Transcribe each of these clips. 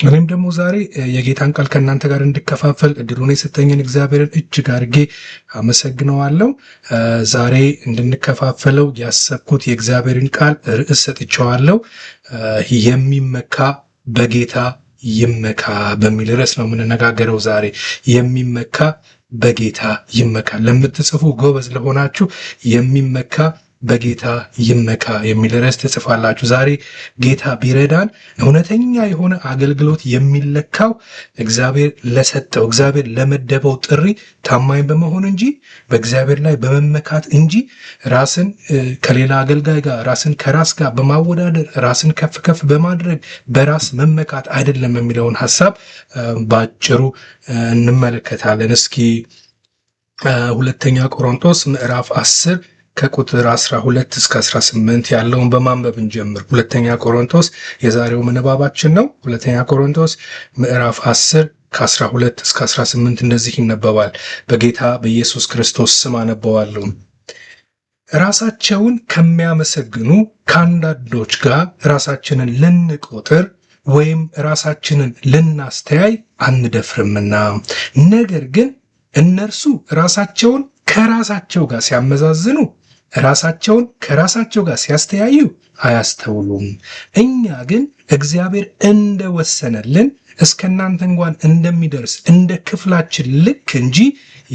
እኔም ደግሞ ዛሬ የጌታን ቃል ከእናንተ ጋር እንድከፋፈል እድሉን የሰጠኝን እግዚአብሔርን እጅግ አድርጌ አመሰግነዋለሁ። ዛሬ እንድንከፋፈለው ያሰብኩት የእግዚአብሔርን ቃል ርዕስ ሰጥቼዋለሁ። የሚመካ በጌታ ይመካ በሚል ርዕስ ነው የምንነጋገረው ዛሬ። የሚመካ በጌታ ይመካ። ለምትጽፉ ጎበዝ ለሆናችሁ የሚመካ በጌታ ይመካ የሚል ርዕስ ትጽፋላችሁ። ዛሬ ጌታ ቢረዳን እውነተኛ የሆነ አገልግሎት የሚለካው እግዚአብሔር ለሰጠው እግዚአብሔር ለመደበው ጥሪ ታማኝ በመሆን እንጂ በእግዚአብሔር ላይ በመመካት እንጂ ራስን ከሌላ አገልጋይ ጋር ራስን ከራስ ጋር በማወዳደር ራስን ከፍ ከፍ በማድረግ በራስ መመካት አይደለም የሚለውን ሐሳብ ባጭሩ እንመለከታለን። እስኪ ሁለተኛ ቆሮንቶስ ምዕራፍ 10 ከቁጥር 12 እስከ 18 ያለውን በማንበብ እንጀምር። ሁለተኛ ቆሮንቶስ የዛሬው ምንባባችን ነው። ሁለተኛ ቆሮንቶስ ምዕራፍ 10 ከ12 እስከ 18 እንደዚህ ይነበባል። በጌታ በኢየሱስ ክርስቶስ ስም አነበዋለሁ። ራሳቸውን ከሚያመሰግኑ ከአንዳንዶች ጋር ራሳችንን ልንቆጥር ወይም ራሳችንን ልናስተያይ አንደፍርምና፣ ነገር ግን እነርሱ ራሳቸውን ከራሳቸው ጋር ሲያመዛዝኑ ራሳቸውን ከራሳቸው ጋር ሲያስተያዩ አያስተውሉም። እኛ ግን እግዚአብሔር እንደወሰነልን እስከናንተ እንኳን እንደሚደርስ እንደ ክፍላችን ልክ እንጂ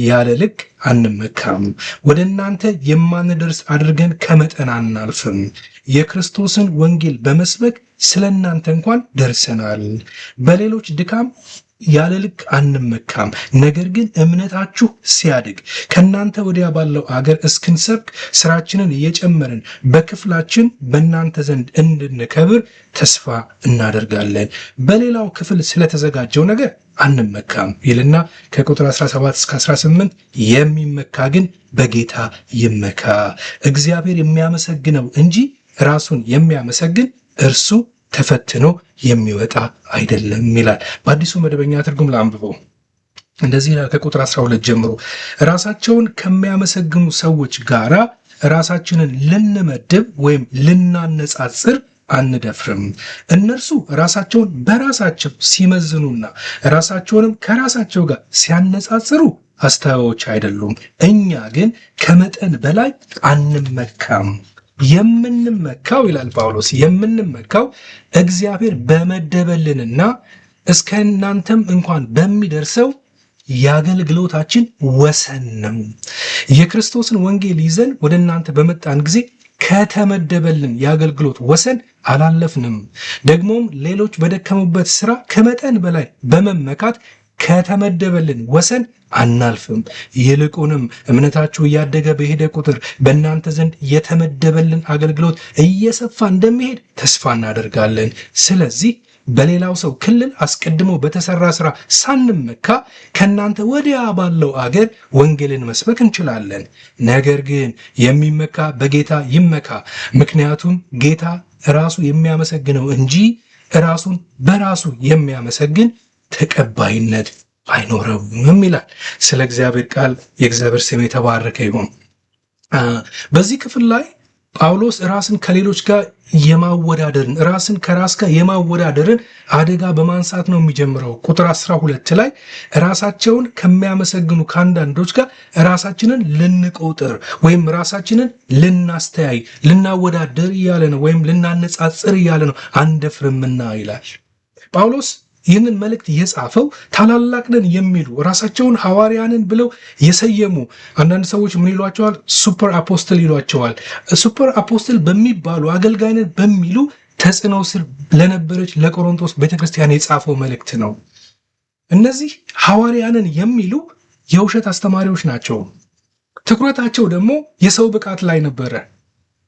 ያለ ልክ አንመካም። ወደ እናንተ የማንደርስ አድርገን ከመጠን አናልፍም። የክርስቶስን ወንጌል በመስበክ ስለ እናንተ እንኳን ደርሰናል። በሌሎች ድካም ያለ ልክ አንመካም። ነገር ግን እምነታችሁ ሲያድግ ከእናንተ ወዲያ ባለው አገር እስክንሰብክ ስራችንን እየጨመርን በክፍላችን በእናንተ ዘንድ እንድንከብር ተስፋ እናደርጋለን። በሌላው ክፍል ስለተዘጋጀው ነገር አንመካም ይልና ከቁጥር 17 እስከ 18 የሚመካ ግን በጌታ ይመካ። እግዚአብሔር የሚያመሰግነው እንጂ ራሱን የሚያመሰግን እርሱ ተፈትኖ የሚወጣ አይደለም ይላል። በአዲሱ መደበኛ ትርጉም ላንብበው። እንደዚህ ይላል ከቁጥር 12 ጀምሮ፣ ራሳቸውን ከሚያመሰግኑ ሰዎች ጋራ ራሳችንን ልንመድብ ወይም ልናነጻጽር አንደፍርም። እነርሱ ራሳቸውን በራሳቸው ሲመዝኑና ራሳቸውንም ከራሳቸው ጋር ሲያነጻጽሩ አስተዋዮች አይደሉም። እኛ ግን ከመጠን በላይ አንመካም። የምንመካው ይላል ጳውሎስ፣ የምንመካው እግዚአብሔር በመደበልንና እስከ እናንተም እንኳን በሚደርሰው የአገልግሎታችን ወሰን ነው። የክርስቶስን ወንጌል ይዘን ወደ እናንተ በመጣን ጊዜ ከተመደበልን የአገልግሎት ወሰን አላለፍንም። ደግሞም ሌሎች በደከሙበት ስራ ከመጠን በላይ በመመካት ከተመደበልን ወሰን አናልፍም። ይልቁንም እምነታችሁ እያደገ በሄደ ቁጥር በእናንተ ዘንድ የተመደበልን አገልግሎት እየሰፋ እንደሚሄድ ተስፋ እናደርጋለን። ስለዚህ በሌላው ሰው ክልል አስቀድሞ በተሰራ ስራ ሳንመካ ከእናንተ ወዲያ ባለው አገር ወንጌልን መስበክ እንችላለን። ነገር ግን የሚመካ በጌታ ይመካ፣ ምክንያቱም ጌታ ራሱ የሚያመሰግነው እንጂ ራሱን በራሱ የሚያመሰግን ተቀባይነት አይኖረውም ይላል። ስለ እግዚአብሔር ቃል የእግዚአብሔር ስም የተባረከ ይሁን። በዚህ ክፍል ላይ ጳውሎስ ራስን ከሌሎች ጋር የማወዳደርን ራስን ከራስ ጋር የማወዳደርን አደጋ በማንሳት ነው የሚጀምረው። ቁጥር 12 ላይ ራሳቸውን ከሚያመሰግኑ ከአንዳንዶች ጋር ራሳችንን ልንቆጥር ወይም ራሳችንን ልናስተያይ ልናወዳደር እያለ ነው፣ ወይም ልናነጻጽር እያለ ነው። አንደፍርምና ይላል ጳውሎስ። ይህንን መልእክት የጻፈው ታላላቅ ነን የሚሉ ራሳቸውን ሐዋርያንን ብለው የሰየሙ አንዳንድ ሰዎች ምን ይሏቸዋል? ሱፐር አፖስትል ይሏቸዋል። ሱፐር አፖስትል በሚባሉ አገልጋይነት በሚሉ ተጽዕኖ ስር ለነበረች ለቆሮንቶስ ቤተክርስቲያን የጻፈው መልእክት ነው። እነዚህ ሐዋርያንን የሚሉ የውሸት አስተማሪዎች ናቸው። ትኩረታቸው ደግሞ የሰው ብቃት ላይ ነበረ።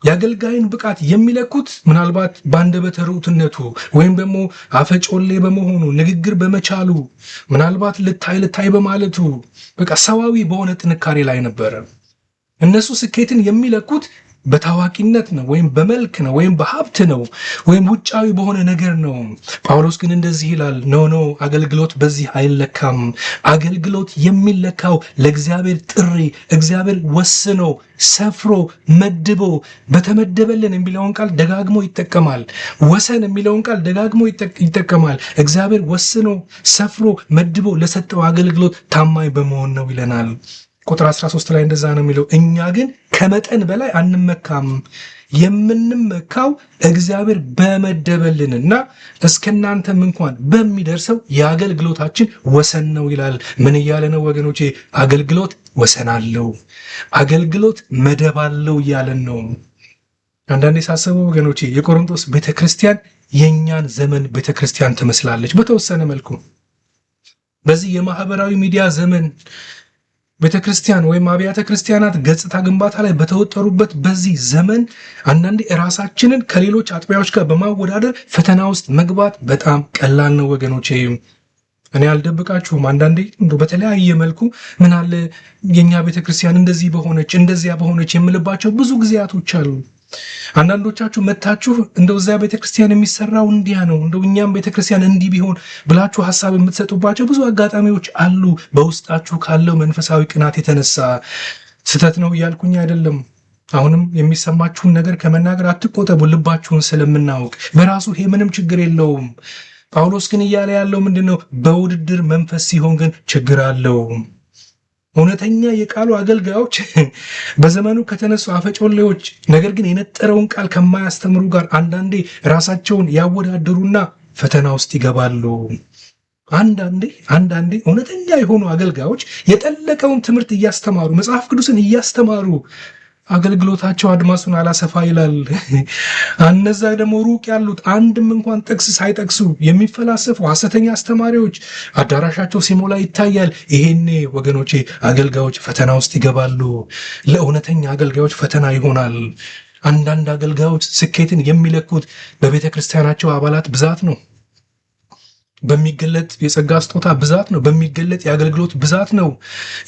የአገልጋይን ብቃት የሚለኩት ምናልባት በአንደበተ ርቱዕነቱ ወይም ደግሞ አፈጮሌ በመሆኑ ንግግር በመቻሉ ምናልባት ልታይ በማለቱ በቃ ሰዋዊ በሆነ ጥንካሬ ላይ ነበረ። እነሱ ስኬትን የሚለኩት በታዋቂነት ነው ወይም በመልክ ነው ወይም በሀብት ነው ወይም ውጫዊ በሆነ ነገር ነው። ጳውሎስ ግን እንደዚህ ይላል፣ ኖ አገልግሎት በዚህ አይለካም። አገልግሎት የሚለካው ለእግዚአብሔር ጥሪ እግዚአብሔር ወስኖ ሰፍሮ መድቦ በተመደበልን የሚለውን ቃል ደጋግሞ ይጠቀማል። ወሰን የሚለውን ቃል ደጋግሞ ይጠቀማል። እግዚአብሔር ወስኖ ሰፍሮ መድቦ ለሰጠው አገልግሎት ታማኝ በመሆን ነው ይለናል። ቁጥር 13 ላይ እንደዛ ነው የሚለው፣ እኛ ግን ከመጠን በላይ አንመካም፣ የምንመካው እግዚአብሔር በመደበልንና እስከናንተም እንኳን በሚደርሰው የአገልግሎታችን ወሰን ነው ይላል። ምን እያለ ነው ወገኖቼ? አገልግሎት ወሰን አለው፣ አገልግሎት መደብ አለው እያለን ነው። አንዳንዴ ሳስበው ወገኖቼ የቆሮንቶስ ቤተክርስቲያን የእኛን ዘመን ቤተክርስቲያን ትመስላለች በተወሰነ መልኩ። በዚህ የማህበራዊ ሚዲያ ዘመን ቤተክርስቲያን ወይም አብያተ ክርስቲያናት ገጽታ ግንባታ ላይ በተወጠሩበት በዚህ ዘመን አንዳንዴ ራሳችንን ከሌሎች አጥቢያዎች ጋር በማወዳደር ፈተና ውስጥ መግባት በጣም ቀላል ነው ወገኖቼ። እኔ አልደብቃችሁም፣ አንዳንዴ በተለያየ መልኩ ምን አለ የኛ ቤተክርስቲያን እንደዚህ በሆነች እንደዚያ በሆነች የምልባቸው ብዙ ጊዜያቶች አሉ። አንዳንዶቻችሁ መታችሁ እንደው እዚያ ቤተክርስቲያን የሚሰራው እንዲያ ነው፣ እንደው እኛም ቤተክርስቲያን እንዲህ ቢሆን ብላችሁ ሐሳብ የምትሰጡባቸው ብዙ አጋጣሚዎች አሉ። በውስጣችሁ ካለው መንፈሳዊ ቅናት የተነሳ ስህተት ነው እያልኩኝ አይደለም። አሁንም የሚሰማችሁን ነገር ከመናገር አትቆጠቡ፣ ልባችሁን ስለምናውቅ በራሱ ይሄ ምንም ችግር የለውም። ጳውሎስ ግን እያለ ያለው ምንድነው? በውድድር መንፈስ ሲሆን ግን ችግር አለው። እውነተኛ የቃሉ አገልጋዮች በዘመኑ ከተነሱ አፈጮሌዎች ነገር ግን የነጠረውን ቃል ከማያስተምሩ ጋር አንዳንዴ ራሳቸውን ያወዳደሩና ፈተና ውስጥ ይገባሉ። አንዳንዴ እውነተኛ የሆኑ አገልጋዮች የጠለቀውን ትምህርት እያስተማሩ መጽሐፍ ቅዱስን እያስተማሩ አገልግሎታቸው አድማሱን አላሰፋ ይላል። እነዛ ደግሞ ሩቅ ያሉት አንድም እንኳን ጥቅስ ሳይጠቅሱ የሚፈላሰፉ ሐሰተኛ አስተማሪዎች አዳራሻቸው ሲሞላ ይታያል። ይሄኔ ወገኖቼ አገልጋዮች ፈተና ውስጥ ይገባሉ። ለእውነተኛ አገልጋዮች ፈተና ይሆናል። አንዳንድ አገልጋዮች ስኬትን የሚለኩት በቤተ ክርስቲያናቸው አባላት ብዛት ነው፣ በሚገለጥ የጸጋ ስጦታ ብዛት ነው፣ በሚገለጥ የአገልግሎት ብዛት ነው።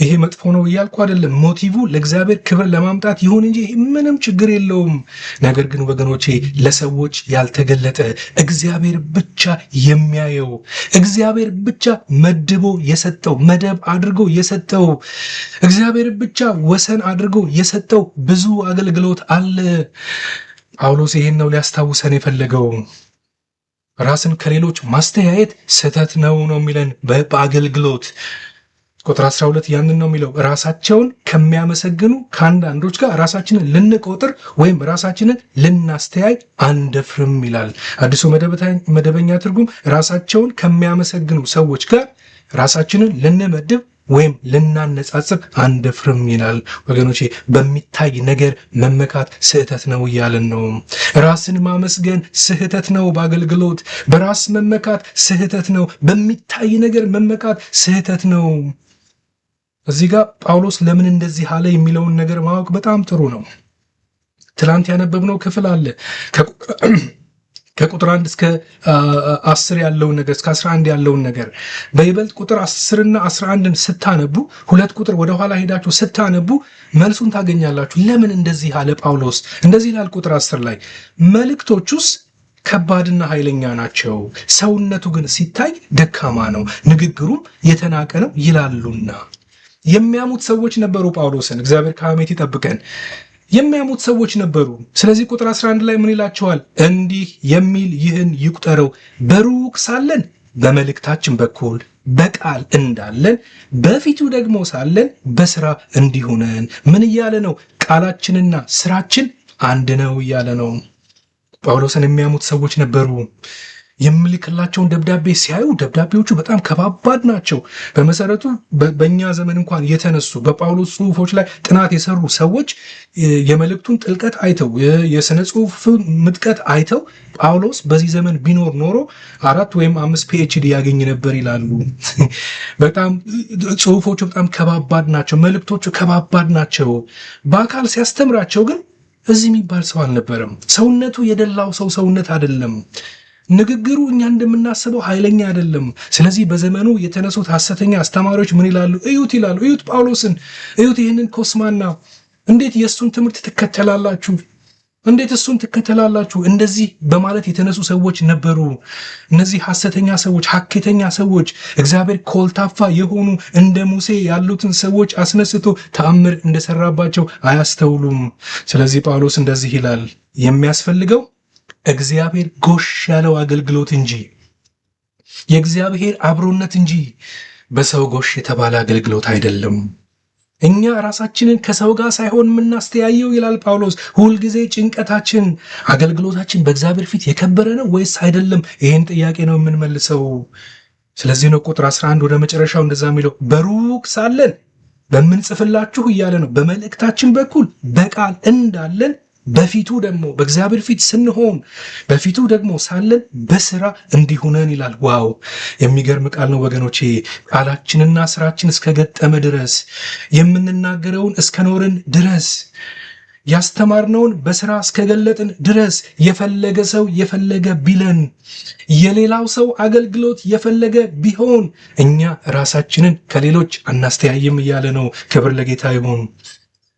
ይሄ መጥፎ ነው እያልኩ አይደለም። ሞቲቭ ለእግዚአብሔር ክብር ለማምጣት ይሁን እንጂ ይሄ ምንም ችግር የለውም። ነገር ግን ወገኖቼ ለሰዎች ያልተገለጠ እግዚአብሔር ብቻ የሚያየው እግዚአብሔር ብቻ መድቦ የሰጠው መደብ አድርጎ የሰጠው እግዚአብሔር ብቻ ወሰን አድርጎ የሰጠው ብዙ አገልግሎት አለ። ጳውሎስ ይሄን ነው ሊያስታውሰን የፈለገው። ራስን ከሌሎች ማስተያየት ስህተት ነው የሚለን በአገልግሎት። ቁጥር 12 ያንን ነው የሚለው፣ ራሳቸውን ከሚያመሰግኑ ከአንዳንዶች ጋር ራሳችንን ልንቆጥር ወይም ራሳችንን ልናስተያይ አንደፍርም ይላል። አዲሱ መደበኛ ትርጉም ራሳቸውን ከሚያመሰግኑ ሰዎች ጋር ራሳችንን ልንመድብ ወይም ልናነጻጽር አንደፍርም ይላል። ወገኖቼ በሚታይ ነገር መመካት ስህተት ነው እያለን ነው። ራስን ማመስገን ስህተት ነው በአገልግሎት። በራስ መመካት ስህተት ነው። በሚታይ ነገር መመካት ስህተት ነው። እዚህ ጋር ጳውሎስ ለምን እንደዚህ አለ የሚለውን ነገር ማወቅ በጣም ጥሩ ነው። ትላንት ያነበብነው ክፍል አለ ከቁጥር 1 እስከ 10 ያለውን ነገር እስከ 11 ያለውን ነገር በይበልጥ ቁጥር 10 እና 11ን ስታነቡ 2 ቁጥር ወደ ኋላ ሄዳችሁ ስታነቡ መልሱን ታገኛላችሁ። ለምን እንደዚህ አለ ጳውሎስ? እንደዚህ ይላል ቁጥር 10 ላይ መልእክቶቹስ ከባድና ኃይለኛ ናቸው፣ ሰውነቱ ግን ሲታይ ደካማ ነው፣ ንግግሩም የተናቀ ነው ይላሉና። የሚያሙት ሰዎች ነበሩ ጳውሎስን። እግዚአብሔር ከሐሜት ይጠብቀን። የሚያሙት ሰዎች ነበሩ። ስለዚህ ቁጥር 11 ላይ ምን ይላቸዋል? እንዲህ የሚል ይህን ይቁጠረው፣ በሩቅ ሳለን በመልእክታችን በኩል በቃል እንዳለን በፊቱ ደግሞ ሳለን በስራ እንዲሆነን። ምን እያለ ነው? ቃላችንና ስራችን አንድ ነው እያለ ነው። ጳውሎስን የሚያሙት ሰዎች ነበሩ። የምልክላቸውን ደብዳቤ ሲያዩ ደብዳቤዎቹ በጣም ከባባድ ናቸው። በመሰረቱ በእኛ ዘመን እንኳን የተነሱ በጳውሎስ ጽሑፎች ላይ ጥናት የሰሩ ሰዎች የመልእክቱን ጥልቀት አይተው የስነ ጽሑፍ ምጥቀት አይተው ጳውሎስ በዚህ ዘመን ቢኖር ኖሮ 4 ወይም 5 PhD ያገኝ ነበር ይላሉ። በጣም ጽሑፎቹ በጣም ከባባድ ናቸው። መልእክቶቹ ከባባድ ናቸው። በአካል ሲያስተምራቸው ግን እዚህ የሚባል ሰው አልነበረም። ሰውነቱ የደላው ሰው ሰውነት አይደለም። ንግግሩ እኛ እንደምናስበው ኃይለኛ አይደለም። ስለዚህ በዘመኑ የተነሱት ሐሰተኛ አስተማሪዎች ምን ይላሉ? እዩት ይላሉ። እዩት ጳውሎስን፣ እዩት ይህንን ኮስማና፣ እንዴት የእሱን ትምህርት ትከተላላችሁ? እንዴት እሱን ትከተላላችሁ? እንደዚህ በማለት የተነሱ ሰዎች ነበሩ። እነዚህ ሐሰተኛ ሰዎች፣ ሐኬተኛ ሰዎች፣ እግዚአብሔር ኮልታፋ የሆኑ እንደ ሙሴ ያሉትን ሰዎች አስነስቶ ተአምር እንደሰራባቸው አያስተውሉም። ስለዚህ ጳውሎስ እንደዚህ ይላል፣ የሚያስፈልገው እግዚአብሔር ጎሽ ያለው አገልግሎት እንጂ የእግዚአብሔር አብሮነት እንጂ በሰው ጎሽ የተባለ አገልግሎት አይደለም። እኛ ራሳችንን ከሰው ጋር ሳይሆን የምናስተያየው ይላል ጳውሎስ። ሁልጊዜ ጭንቀታችን አገልግሎታችን በእግዚአብሔር ፊት የከበረ ነው ወይስ አይደለም? ይህን ጥያቄ ነው የምንመልሰው። ስለዚህ ነው ቁጥር 11 ወደ መጨረሻው እንደዛ የሚለው በሩቅ ሳለን በምንጽፍላችሁ እያለ ነው። በመልእክታችን በኩል በቃል እንዳለን በፊቱ ደግሞ በእግዚአብሔር ፊት ስንሆን በፊቱ ደግሞ ሳለን በስራ እንዲሁነን ይላል። ዋው የሚገርም ቃል ነው ወገኖቼ። ቃላችንና ስራችን እስከገጠመ ድረስ የምንናገረውን እስከኖርን ድረስ ያስተማርነውን በስራ እስከገለጥን ድረስ የፈለገ ሰው የፈለገ ቢለን የሌላው ሰው አገልግሎት የፈለገ ቢሆን እኛ ራሳችንን ከሌሎች አናስተያይም እያለ ነው። ክብር ለጌታ ይሁን።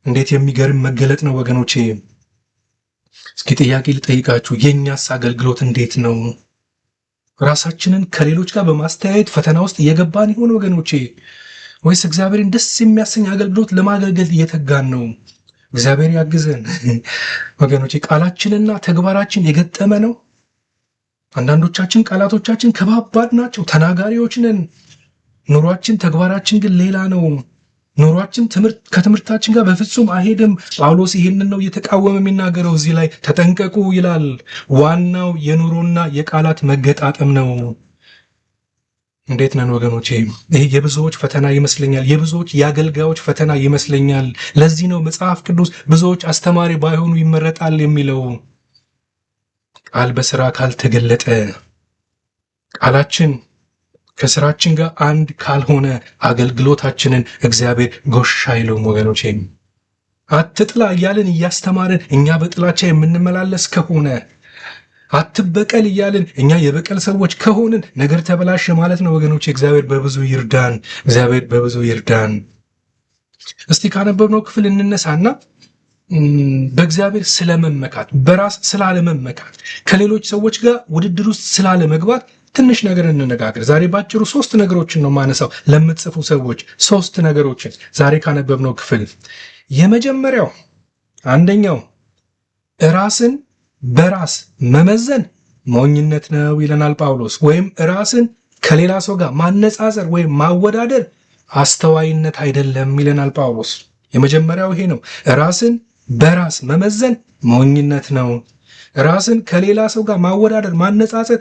እንዴት የሚገርም መገለጥ ነው ወገኖቼ። እስኪ ጥያቄ ልጠይቃችሁ፣ የኛስ አገልግሎት እንዴት ነው? ራሳችንን ከሌሎች ጋር በማስተያየት ፈተና ውስጥ እየገባን ይሆን ወገኖቼ? ወይስ እግዚአብሔርን ደስ የሚያሰኝ አገልግሎት ለማገልገል እየተጋን ነው? እግዚአብሔር ያግዘን ወገኖቼ። ቃላችንና ተግባራችን የገጠመ ነው። አንዳንዶቻችን ቃላቶቻችን ከባባድ ናቸው፣ ተናጋሪዎች ነን። ኑሯችን ተግባራችን ግን ሌላ ነው። ኑሯችን ከትምህርታችን ጋር በፍጹም አይሄድም። ጳውሎስ ይህንን ነው እየተቃወመ የሚናገረው። እዚህ ላይ ተጠንቀቁ ይላል። ዋናው የኑሮና የቃላት መገጣጠም ነው። እንዴት ነን ወገኖቼ? ይህ የብዙዎች ፈተና ይመስለኛል። የብዙዎች የአገልጋዮች ፈተና ይመስለኛል። ለዚህ ነው መጽሐፍ ቅዱስ ብዙዎች አስተማሪ ባይሆኑ ይመረጣል የሚለው። ቃል በስራ ካልተገለጠ ቃላችን ከስራችን ጋር አንድ ካልሆነ አገልግሎታችንን እግዚአብሔር ጎሽ አይለውም ወገኖቼ። አትጥላ እያልን እያስተማርን እኛ በጥላቻ የምንመላለስ ከሆነ አትበቀል እያልን እኛ የበቀል ሰዎች ከሆንን ነገር ተበላሸ ማለት ነው ወገኖቼ። እግዚአብሔር በብዙ ይርዳን። እግዚአብሔር በብዙ ይርዳን። እስቲ ካነበብነው ክፍል እንነሳና በእግዚአብሔር ስለመመካት፣ በራስ ስላለመመካት፣ ከሌሎች ሰዎች ጋር ውድድር ውስጥ ስላለመግባት ትንሽ ነገር እንነጋገር። ዛሬ ባጭሩ 3 ነገሮችን ነው ማነሳው ለምትጽፉ ሰዎች 3 ነገሮችን ዛሬ ካነበብነው ክፍል። የመጀመሪያው አንደኛው ራስን በራስ መመዘን ሞኝነት ነው ይለናል ጳውሎስ። ወይም ራስን ከሌላ ሰው ጋር ማነጻጸር ወይም ማወዳደር አስተዋይነት አይደለም ይለናል ጳውሎስ። የመጀመሪያው ይሄ ነው። ራስን በራስ መመዘን ሞኝነት ነው። ራስን ከሌላ ሰው ጋር ማወዳደር ማነጻጸር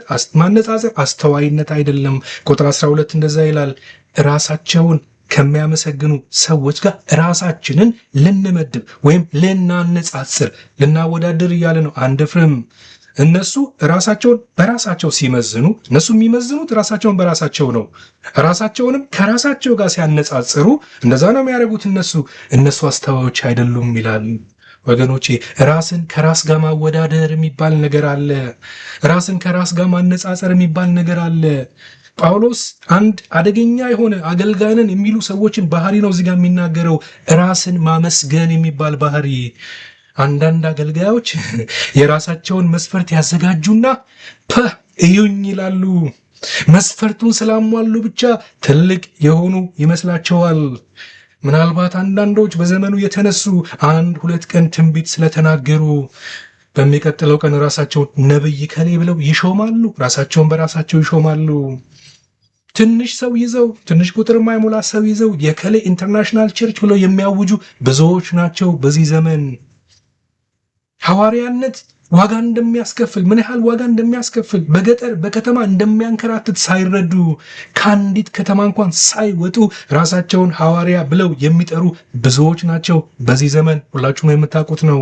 አስተዋይነት አይደለም። ቁጥር 12 እንደዛ ይላል፣ ራሳቸውን ከሚያመሰግኑ ሰዎች ጋር ራሳችንን ልንመድብ ወይም ልናነጻጽር ልናወዳደር እያለ ነው። አንደፍርም። እነሱ ራሳቸውን በራሳቸው ሲመዝኑ፣ እነሱ የሚመዝኑት ራሳቸውን በራሳቸው ነው። ራሳቸውንም ከራሳቸው ጋር ሲያነጻጽሩ እንደዛ ነው የሚያደርጉት። እነሱ አስተዋዮች አይደሉም ይላል። ወገኖቼ ራስን ከራስ ጋር ማወዳደር የሚባል ነገር አለ። ራስን ከራስ ጋር ማነጻጸር የሚባል ነገር አለ። ጳውሎስ አንድ አደገኛ የሆነ አገልጋይነን የሚሉ ሰዎችን ባህሪ ነው እዚህ ጋር የሚናገረው። ራስን ማመስገን የሚባል ባህሪ። አንዳንድ አገልጋዮች የራሳቸውን መስፈርት ያዘጋጁና እዩኝ ይላሉ። መስፈርቱን ስላሟሉ ብቻ ትልቅ የሆኑ ይመስላቸዋል። ምናልባት አንዳንዶች በዘመኑ የተነሱ 1-2 ቀን ትንቢት ስለተናገሩ በሚቀጥለው ቀን ራሳቸውን ነብይ ከሌ ብለው ይሾማሉ። ራሳቸውን በራሳቸው ይሾማሉ። ትንሽ ሰው ይዘው ትንሽ ቁጥር የማይሞላ ሰው ይዘው የከሌ ኢንተርናሽናል ቸርች ብለው የሚያውጁ ብዙዎች ናቸው በዚህ ዘመን። ሐዋርያነት ዋጋ እንደሚያስከፍል ምን ያህል ዋጋ እንደሚያስከፍል በገጠር በከተማ እንደሚያንከራትት ሳይረዱ ከአንዲት ከተማ እንኳን ሳይወጡ ራሳቸውን ሐዋርያ ብለው የሚጠሩ ብዙዎች ናቸው በዚህ ዘመን። ሁላችሁም የምታውቁት ነው።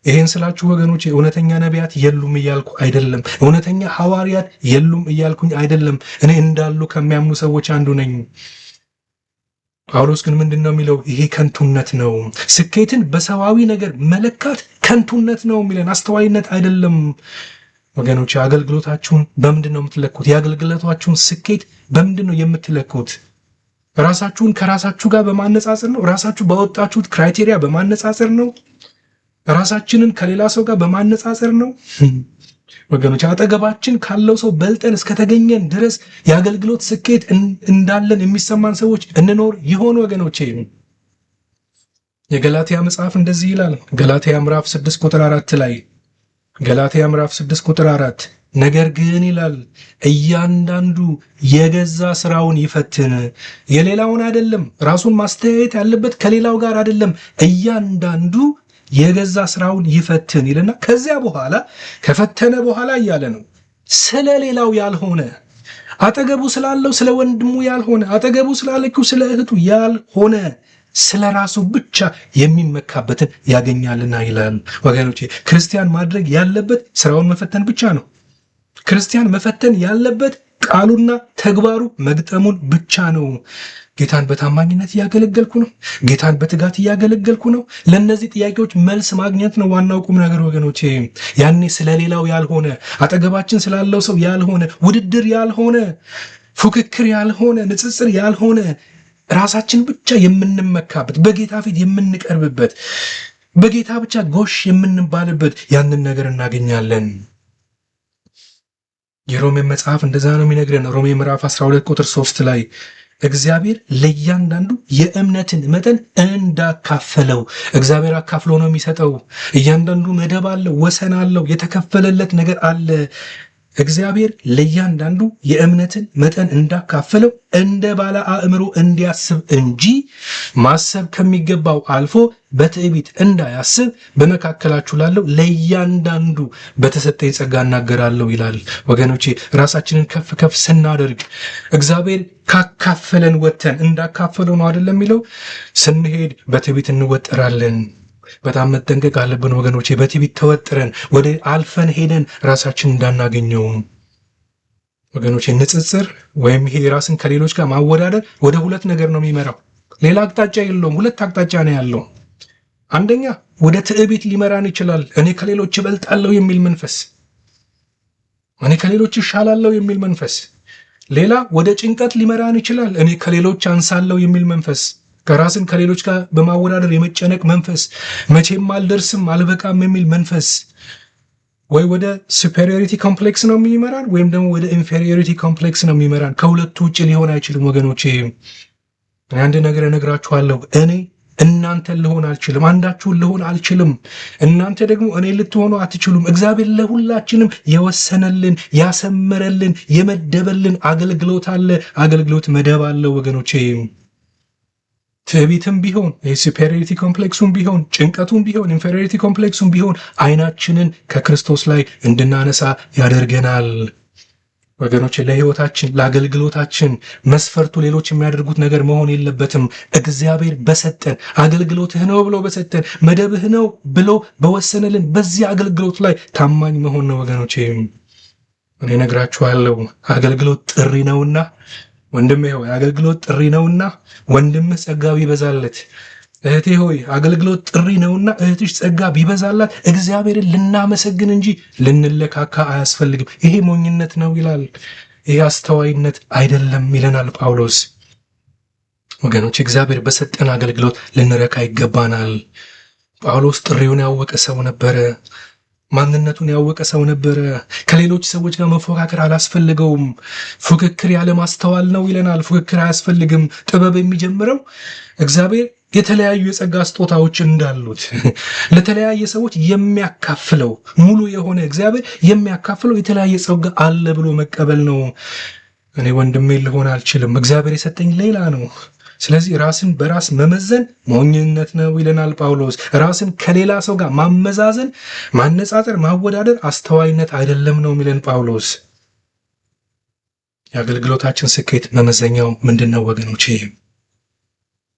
ይሄን ስላችሁ ወገኖች እውነተኛ ነቢያት የሉም እያልኩ አይደለም። እውነተኛ ሐዋርያት የሉም እያልኩኝ አይደለም። እኔ እንዳሉ ከሚያምኑ ሰዎች አንዱ ነኝ። ጳውሎስ ግን ምንድን ነው የሚለው? ይሄ ከንቱነት ነው። ስኬትን በሰዋዊ ነገር መለካት ከንቱነት ነው የሚለን፣ አስተዋይነት አይደለም። ወገኖች አገልግሎታችሁን በምንድን ነው የምትለኩት? የአገልግሎታችሁን ስኬት በምንድን ነው የምትለኩት? ራሳችሁን ከራሳችሁ ጋር በማነጻጸር ነው? ራሳችሁ ባወጣችሁት ክራይቴሪያ በማነጻጸር ነው? ራሳችንን ከሌላ ሰው ጋር በማነጻጸር ነው? ወገኖች አጠገባችን ካለው ሰው በልጠን እስከተገኘን ድረስ የአገልግሎት ስኬት እንዳለን የሚሰማን ሰዎች እንኖር ይሆን? ወገኖቼ የገላትያ መጽሐፍ እንደዚህ ይላል። ገላትያ ምዕራፍ 6 ቁጥር 4 ላይ ገላትያ ምዕራፍ 6 ቁጥር 4 ነገር ግን ይላል እያንዳንዱ የገዛ ስራውን ይፈትን። የሌላውን አይደለም። ራሱን ማስተያየት ያለበት ከሌላው ጋር አይደለም። እያንዳንዱ የገዛ ስራውን ይፈትን ይልና ከዚያ በኋላ ከፈተነ በኋላ እያለ ነው ስለ ሌላው ያልሆነ አጠገቡ ስላለው ስለ ወንድሙ ያልሆነ አጠገቡ ስላለችው ስለ እህቱ ያልሆነ ስለ ራሱ ብቻ የሚመካበትን ያገኛልና ይላል። ወገኖቼ ክርስቲያን ማድረግ ያለበት ስራውን መፈተን ብቻ ነው። ክርስቲያን መፈተን ያለበት ቃሉና ተግባሩ መግጠሙን ብቻ ነው። ጌታን በታማኝነት እያገለገልኩ ነው? ጌታን በትጋት እያገለገልኩ ነው? ለእነዚህ ጥያቄዎች መልስ ማግኘት ነው ዋናው ቁም ነገር ወገኖቼ። ያኔ ስለሌላው ያልሆነ አጠገባችን ስላለው ሰው ያልሆነ ውድድር ያልሆነ ፉክክር ያልሆነ ንጽጽር ያልሆነ ራሳችን ብቻ የምንመካበት በጌታ ፊት የምንቀርብበት በጌታ ብቻ ጎሽ የምንባልበት ያንን ነገር እናገኛለን። የሮሜ መጽሐፍ እንደዛ ነው የሚነግረን። ሮሜ ምዕራፍ 12 ቁጥር 3 ላይ እግዚአብሔር ለእያንዳንዱ የእምነትን መጠን እንዳካፈለው እግዚአብሔር አካፍሎ ነው የሚሰጠው። እያንዳንዱ መደብ አለው፣ ወሰን አለው፣ የተከፈለለት ነገር አለ። እግዚአብሔር ለእያንዳንዱ የእምነትን መጠን እንዳካፈለው እንደ ባለ አእምሮ እንዲያስብ እንጂ ማሰብ ከሚገባው አልፎ በትዕቢት እንዳያስብ በመካከላችሁ ላለው ለእያንዳንዱ በተሰጠኝ ጸጋ እናገራለሁ ይላል። ወገኖቼ ራሳችንን ከፍ ከፍ ስናደርግ እግዚአብሔር ካካፈለን ወተን እንዳካፈለው ነው አይደለም የሚለው። ስንሄድ በትዕቢት እንወጠራለን። በጣም መጠንቀቅ አለብን ወገኖቼ። በትዕቢት ተወጥረን ወደ አልፈን ሄደን ራሳችን እንዳናገኘው ወገኖቼ። ንጽጽር ወይም ይሄ ራስን ከሌሎች ጋር ማወዳደር ወደ ሁለት ነገር ነው የሚመራው። ሌላ አቅጣጫ የለውም። ሁለት አቅጣጫ ነው ያለው። አንደኛ ወደ ትዕቢት ሊመራን ይችላል። እኔ ከሌሎች እበልጣለሁ የሚል መንፈስ፣ እኔ ከሌሎች እሻላለሁ የሚል መንፈስ። ሌላ ወደ ጭንቀት ሊመራን ይችላል። እኔ ከሌሎች አንሳለሁ የሚል መንፈስ፣ ከራስን ከሌሎች ጋር በማወዳደር የመጨነቅ መንፈስ፣ መቼም አልደርስም አልበቃም የሚል መንፈስ። ወይ ወደ ሱፔሪዮሪቲ ኮምፕሌክስ ነው የሚመራን ወይም ደግሞ ወደ ኢንፌሪዮሪቲ ኮምፕሌክስ ነው የሚመራን። ከሁለቱ ውጭ ሊሆን አይችልም ወገኖቼ። አንድ ነገር እነግራችኋለሁ። እኔ እናንተን ልሆን አልችልም፣ አንዳችሁን ልሆን አልችልም። እናንተ ደግሞ እኔ ልትሆኑ አትችሉም። እግዚአብሔር ለሁላችንም የወሰነልን ያሰመረልን የመደበልን አገልግሎት አለ። አገልግሎት መደብ አለ ወገኖቼ። ትዕቢትም ቢሆን የሱፔሪዮሪቲ ኮምፕሌክሱም ቢሆን ጭንቀቱም ቢሆን ኢንፌሪዮሪቲ ኮምፕሌክሱም ቢሆን አይናችንን ከክርስቶስ ላይ እንድናነሳ ያደርገናል ወገኖቼ። ለሕይወታችን ለአገልግሎታችን መስፈርቱ ሌሎች የሚያደርጉት ነገር መሆን የለበትም። እግዚአብሔር በሰጠን አገልግሎትህ ነው ብሎ በሰጠን መደብህ ነው ብሎ በወሰነልን በዚህ አገልግሎት ላይ ታማኝ መሆን ነው ወገኖቼ። እኔ እነግራችኋለሁ አገልግሎት ጥሪ ነውና ወንድሜ ሆይ አገልግሎት ጥሪ ነውና ወንድምህ ጸጋ ቢበዛለት፣ እህቴ ሆይ አገልግሎት ጥሪ ነውና እህትሽ ጸጋ ቢበዛላት እግዚአብሔርን ልናመሰግን እንጂ ልንለካካ አያስፈልግም። ይሄ ሞኝነት ነው ይላል። ይሄ አስተዋይነት አይደለም ይለናል ጳውሎስ። ወገኖች እግዚአብሔር በሰጠን አገልግሎት ልንረካ ይገባናል። ጳውሎስ ጥሪውን ያወቀ ሰው ነበረ። ማንነቱን ያወቀ ሰው ነበረ። ከሌሎች ሰዎች ጋር መፎካከር አላስፈልገውም። ፉክክር ያለ ማስተዋል ነው ይለናል። ፉክክር አያስፈልግም። ጥበብ የሚጀምረው እግዚአብሔር የተለያዩ የጸጋ ስጦታዎች እንዳሉት ለተለያየ ሰዎች የሚያካፍለው ሙሉ የሆነ እግዚአብሔር የሚያካፍለው የተለያየ ጸጋ አለ ብሎ መቀበል ነው። እኔ ወንድሜ ልሆን አልችልም፣ እግዚአብሔር የሰጠኝ ሌላ ነው። ስለዚህ ራስን በራስ መመዘን ሞኝነት ነው ይለናል ጳውሎስ። ራስን ከሌላ ሰው ጋር ማመዛዘን፣ ማነጻጸር፣ ማወዳደር አስተዋይነት አይደለም ነው የሚለን ጳውሎስ። የአገልግሎታችን ስኬት መመዘኛው ምንድን ነው ወገኖቼ?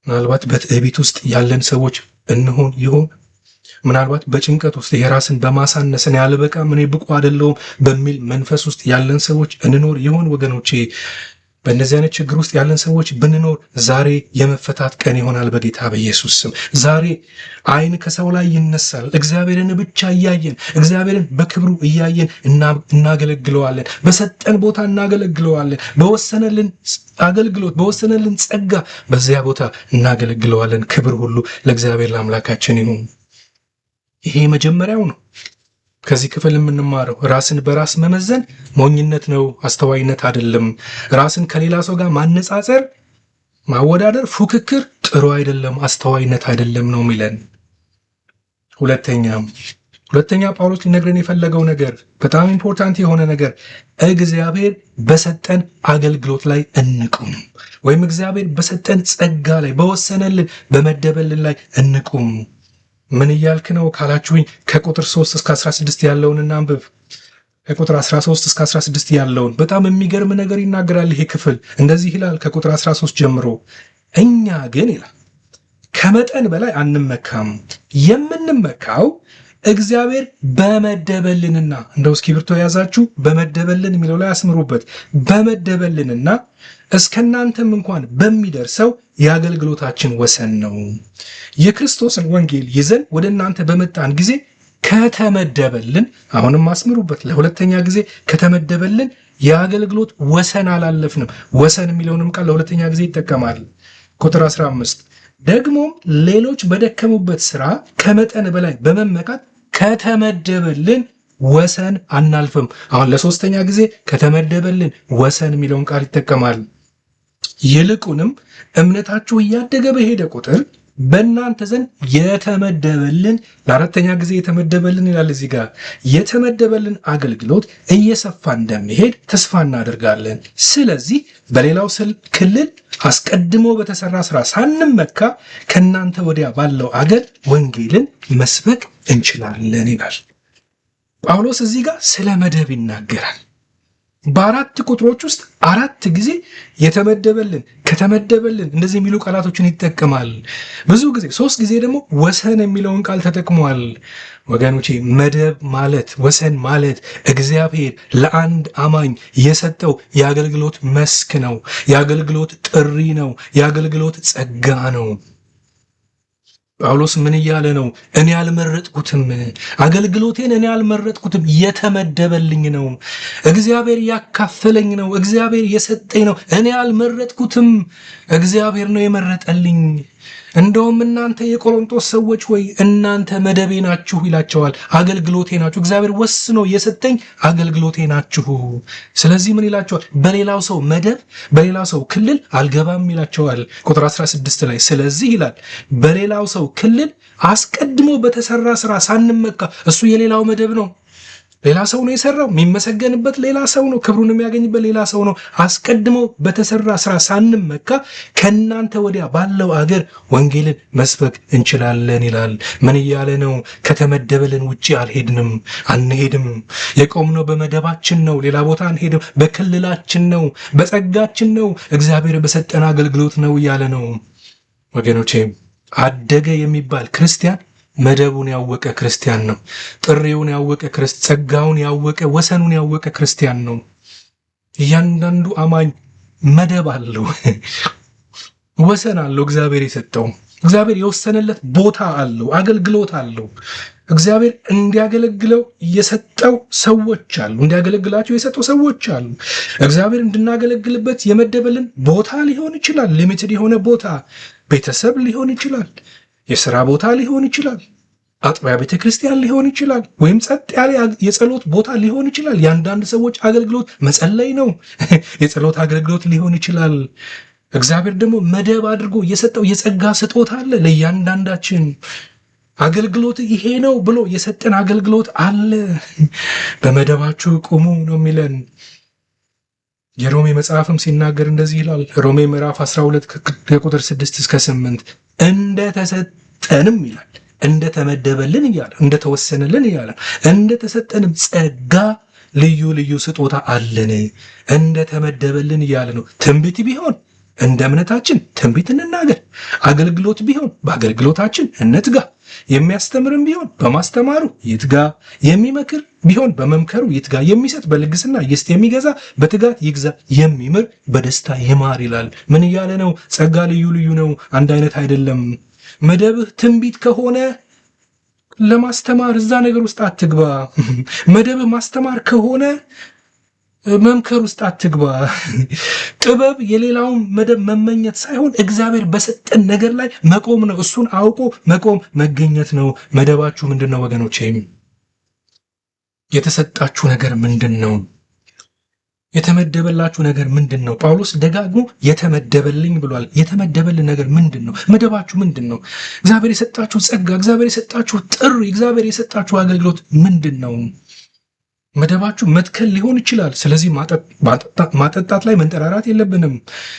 ምናልባት በትዕቢት ውስጥ ያለን ሰዎች እንሆን ይሆን? ምናልባት በጭንቀት ውስጥ የራስን በማሳነስ እኔ አልበቃም እኔ ብቁ አይደለሁም በሚል መንፈስ ውስጥ ያለን ሰዎች እንኖር ይሆን ወገኖቼ? በእነዚህ አይነት ችግር ውስጥ ያለን ሰዎች ብንኖር ዛሬ የመፈታት ቀን ይሆናል በጌታ በኢየሱስ ስም። ዛሬ ዓይን ከሰው ላይ ይነሳል። እግዚአብሔርን ብቻ እያየን እግዚአብሔርን በክብሩ እያየን እናገለግለዋለን። በሰጠን ቦታ እናገለግለዋለን። በወሰነልን አገልግሎት በወሰነልን ጸጋ በዚያ ቦታ እናገለግለዋለን። ክብር ሁሉ ለእግዚአብሔር ለአምላካችን ይሁን። ይሄ መጀመሪያው ነው። ከዚህ ክፍል የምንማረው ራስን በራስ መመዘን ሞኝነት ነው፣ አስተዋይነት አይደለም። ራስን ከሌላ ሰው ጋር ማነጻጸር፣ ማወዳደር፣ ፉክክር ጥሩ አይደለም፣ አስተዋይነት አይደለም ነው የሚለን። ሁለተኛ ጳውሎስ ሊነግረን የፈለገው ነገር በጣም ኢምፖርታንት የሆነ ነገር እግዚአብሔር በሰጠን አገልግሎት ላይ እንቁም፣ ወይም እግዚአብሔር በሰጠን ጸጋ ላይ በወሰነልን በመደበልን ላይ እንቁም። ምን እያልክ ነው ካላችሁኝ ከቁጥር 3 እስከ 16 ያለውን እናንብብ። ከቁጥር 13 እስከ 16 ያለውን በጣም የሚገርም ነገር ይናገራል ይሄ ክፍል። እንደዚህ ይላል ከቁጥር 13 ጀምሮ፣ እኛ ግን ይላል ከመጠን በላይ አንመካም፣ የምንመካው እግዚአብሔር በመደበልንና እንደው እስክሪብቶ የያዛችሁ በመደበልን የሚለው ላይ አስምሩበት። በመደበልንና እስከናንተም እንኳን በሚደርሰው የአገልግሎታችን ወሰን ነው። የክርስቶስን ወንጌል ይዘን ወደ እናንተ በመጣን ጊዜ ከተመደበልን፣ አሁንም አስምሩበት፣ ለሁለተኛ ጊዜ ከተመደበልን የአገልግሎት ወሰን አላለፍንም። ወሰን የሚለውንም ቃል ለሁለተኛ ጊዜ ይጠቀማል። ቁጥር 15 ደግሞም ሌሎች በደከሙበት ሥራ ከመጠን በላይ በመመካት ከተመደበልን ወሰን አናልፍም። አሁን ለሶስተኛ ጊዜ ከተመደበልን ወሰን የሚለውን ቃል ይጠቀማል። ይልቁንም እምነታችሁ እያደገ በሄደ ቁጥር በእናንተ ዘንድ የተመደበልን፣ ለአራተኛ ጊዜ የተመደበልን ይላል እዚህ ጋር፣ የተመደበልን አገልግሎት እየሰፋ እንደሚሄድ ተስፋ እናደርጋለን። ስለዚህ በሌላው ክልል አስቀድሞ በተሰራ ስራ ሳንመካ ከእናንተ ወዲያ ባለው አገር ወንጌልን መስበክ እንችላለን ይላል ጳውሎስ። እዚህ ጋር ስለ መደብ ይናገራል። በአራት ቁጥሮች ውስጥ 4 ጊዜ የተመደበልን፣ ከተመደበልን እንደዚህ የሚሉ ቃላቶችን ይጠቀማል። ብዙ ጊዜ 3 ጊዜ ደግሞ ወሰን የሚለውን ቃል ተጠቅሟል። ወገኖቼ መደብ ማለት ወሰን ማለት እግዚአብሔር ለአንድ አማኝ የሰጠው የአገልግሎት መስክ ነው፣ የአገልግሎት ጥሪ ነው፣ የአገልግሎት ጸጋ ነው። ጳውሎስ ምን እያለ ነው? እኔ አልመረጥኩትም፣ አገልግሎቴን እኔ አልመረጥኩትም፣ የተመደበልኝ ነው፣ እግዚአብሔር ያካፈለኝ ነው፣ እግዚአብሔር የሰጠኝ ነው። እኔ አልመረጥኩትም፣ እግዚአብሔር ነው የመረጠልኝ። እንደውም እናንተ የቆሮንቶስ ሰዎች ወይ እናንተ መደቤ ናችሁ ይላቸዋል። አገልግሎቴ ናችሁ፣ እግዚአብሔር ወስኖ የሰጠኝ አገልግሎቴ ናችሁ። ስለዚህ ምን ይላቸዋል? በሌላው ሰው መደብ በሌላው ሰው ክልል አልገባም ይላቸዋል። ቁጥር 16 ላይ ስለዚህ ይላል በሌላው ሰው ክልል አስቀድሞ በተሰራ ስራ ሳንመካ፣ እሱ የሌላው መደብ ነው፣ ሌላ ሰው ነው የሰራው፣ የሚመሰገንበት ሌላ ሰው ነው፣ ክብሩን የሚያገኝበት ሌላ ሰው ነው። አስቀድሞ በተሰራ ስራ ሳንመካ ከእናንተ ወዲያ ባለው አገር ወንጌልን መስበክ እንችላለን ይላል። ምን እያለ ነው? ከተመደበልን ውጪ አንሄድም። የቆምነው በመደባችን ነው፣ ሌላ ቦታ አንሄድም። በክልላችን ነው፣ በጸጋችን ነው፣ እግዚአብሔር በሰጠን አገልግሎት ነው እያለ ነው። ወገኖቼ አደገ የሚባል ክርስቲያን መደቡን ያወቀ ክርስቲያን ነው። ጥሪውን ያወቀ ጸጋውን ያወቀ ወሰኑን ያወቀ ክርስቲያን ነው። እያንዳንዱ አማኝ መደብ አለው፣ ወሰን አለው። እግዚአብሔር የሰጠው እግዚአብሔር የወሰነለት ቦታ አለው፣ አገልግሎት አለው። እግዚአብሔር እንዲያገለግለው የሰጠው ሰዎች አሉ፣ እንዲያገለግላቸው የሰጠው ሰዎች አሉ። እግዚአብሔር እንድናገለግልበት የመደበልን ቦታ ሊሆን ይችላል። ሊሚትድ የሆነ ቦታ ቤተሰብ ሊሆን ይችላል፣ የሥራ ቦታ ሊሆን ይችላል፣ አጥቢያ ቤተ ክርስቲያን ሊሆን ይችላል፣ ወይም ጸጥ ያለ የጸሎት ቦታ ሊሆን ይችላል። የአንዳንድ ሰዎች አገልግሎት መጸለይ ነው፣ የጸሎት አገልግሎት ሊሆን ይችላል። እግዚአብሔር ደግሞ መደብ አድርጎ የሰጠው የጸጋ ስጦታ አለ ለእያንዳንዳችን። አገልግሎት ይሄ ነው ብሎ የሰጠን አገልግሎት አለ። በመደባችሁ ቁሙ ነው የሚለን። የሮሜ መጽሐፍም ሲናገር እንደዚህ ይላል። ሮሜ ምዕራፍ 12 ከቁጥር 6 እስከ 8 እንደተሰጠንም ይላል፣ እንደተመደበልን እያለ እንደተወሰነልን እያለ እንደተሰጠንም ጸጋ ልዩ ልዩ ስጦታ አለን፣ እንደተመደበልን እያለ ነው። ትንቢት ቢሆን እንደ እምነታችን ትንቢት እንናገር፣ አገልግሎት ቢሆን በአገልግሎታችን እንትጋ፣ የሚያስተምርም ቢሆን በማስተማሩ ይትጋ፣ የሚመክር ቢሆን በመምከሩ ይትጋ፣ የሚሰጥ በልግስና ይስጥ፣ የሚገዛ በትጋት ይግዛ፣ የሚምር በደስታ ይማር ይላል። ምን እያለ ነው? ጸጋ ልዩ ልዩ ነው፣ አንድ አይነት አይደለም። መደብህ ትንቢት ከሆነ ለማስተማር እዛ ነገር ውስጥ አትግባ። መደብህ ማስተማር ከሆነ መምከር ውስጥ አትግባ። ጥበብ የሌላውን መደብ መመኘት ሳይሆን እግዚአብሔር በሰጠን ነገር ላይ መቆም ነው። እሱን አውቆ መቆም መገኘት ነው። መደባችሁ ምንድን ነው ወገኖቼ? የተሰጣችሁ ነገር ምንድን ነው? የተመደበላችሁ ነገር ምንድን ነው? ጳውሎስ ደጋግሞ የተመደበልኝ ብሏል። የተመደበልን ነገር ምንድን ነው? መደባችሁ ምንድን ነው? እግዚአብሔር የሰጣችሁ ጸጋ፣ እግዚአብሔር የሰጣችሁ ጥሪ፣ እግዚአብሔር የሰጣችሁ አገልግሎት ምንድን ነው? መደባችሁ መትከል ሊሆን ይችላል። ስለዚህ ማጠጣት ላይ መንጠራራት የለብንም።